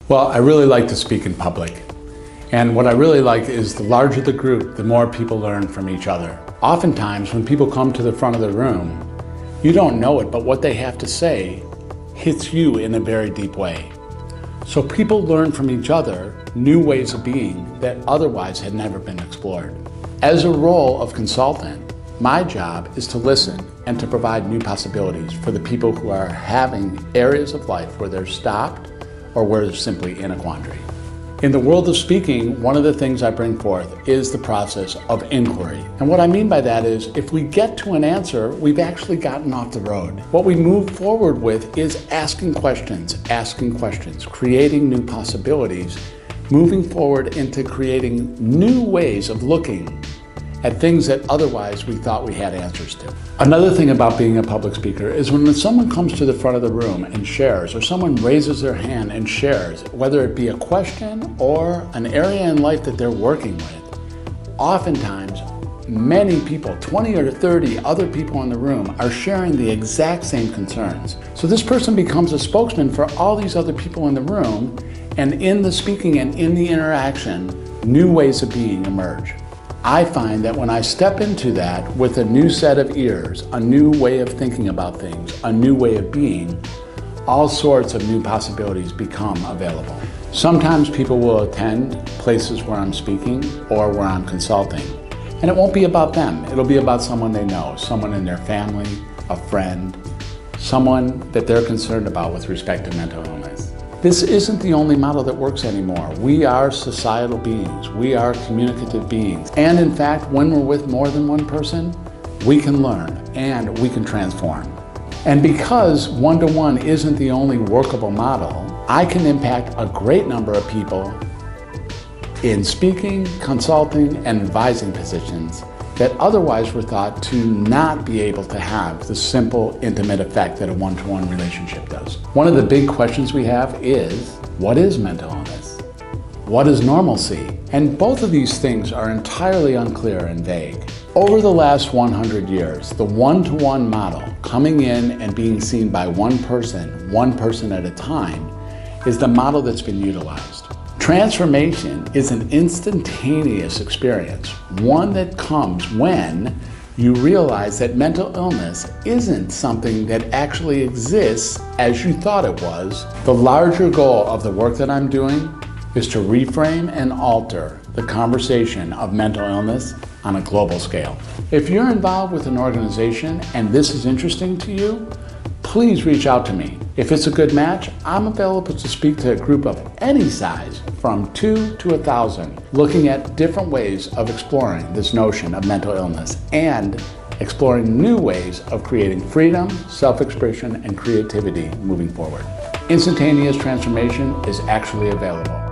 Well, I really like to speak in public. And what I really like is the larger the group, the more people learn from each other. Oftentimes, when people come to the front of the room, you don't know it, but what they have to say hits you in a very deep way. So people learn from each other new ways of being that otherwise had never been explored. As a role of consultant, my job is to listen and to provide new possibilities for the people who are having areas of life where they're stopped or where they're simply in a quandary. In the world of speaking, one of the things I bring forth is the process of inquiry. And what I mean by that is, if we get to an answer, we've actually gotten off the road. What we move forward with is asking questions, creating new possibilities, moving forward into creating new ways of looking at things that otherwise we thought we had answers to. Another thing about being a public speaker is when someone comes to the front of the room and shares, or someone raises their hand and shares, whether it be a question or an area in life that they're working with, oftentimes many people, 20 or 30 other people in the room, are sharing the exact same concerns. So this person becomes a spokesman for all these other people in the room, and in the speaking and in the interaction, new ways of being emerge. I find that when I step into that with a new set of ears, a new way of thinking about things, a new way of being, all sorts of new possibilities become available. Sometimes people will attend places where I'm speaking or where I'm consulting, and it won't be about them. It'll be about someone they know, someone in their family, a friend, someone that they're concerned about with respect to mental illness. This isn't the only model that works anymore. We are societal beings. We are communicative beings. And in fact, when we're with more than one person, we can learn and we can transform. And because one-to-one isn't the only workable model, I can impact a great number of people in speaking, consulting, and advising positions that otherwise were thought to not be able to have the simple, intimate effect that a one-to-one relationship does. One of the big questions we have is, what is mental illness? What is normalcy? And both of these things are entirely unclear and vague. Over the last 100 years, the one-to-one model, coming in and being seen by one person at a time, is the model that's been utilized. Transformation is an instantaneous experience, one that comes when you realize that mental illness isn't something that actually exists as you thought it was. The larger goal of the work that I'm doing is to reframe and alter the conversation of mental illness on a global scale. If you're involved with an organization and this is interesting to you, please reach out to me. If it's a good match, I'm available to speak to a group of any size, from 2 to 1,000, looking at different ways of exploring this notion of mental illness and exploring new ways of creating freedom, self-expression, and creativity moving forward. Instantaneous transformation is actually available.